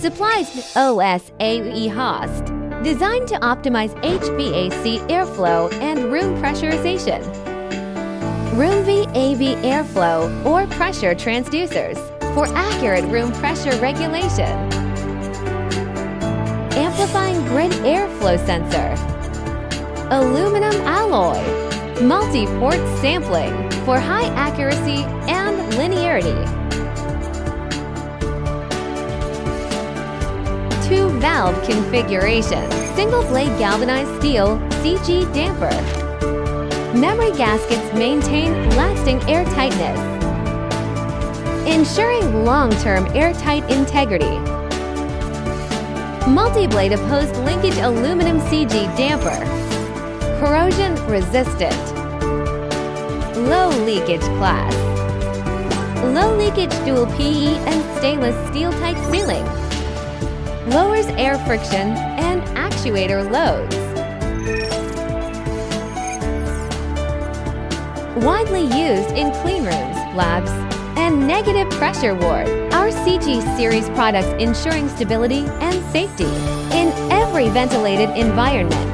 Supplies OSAE host, designed to optimize HVAC airflow and room pressurization. Room VAV airflow or pressure transducers for accurate room pressure regulation. Amplifying grid airflow sensor. Aluminum alloy. Multi-port sampling for high accuracy and linearity. 2-valve configuration. Single-blade galvanized steel CG damper. Memory gaskets maintain lasting airtightness, ensuring long-term airtight integrity. Multi-blade opposed linkage aluminum CG damper. Corrosion resistant. Low leakage class. Low leakage dual PE and stainless steel type sealing. Lowers air friction and actuator loads. Widely used in cleanrooms, labs, and negative pressure ward. Our CG series products ensuring stability and safety in every ventilated environment.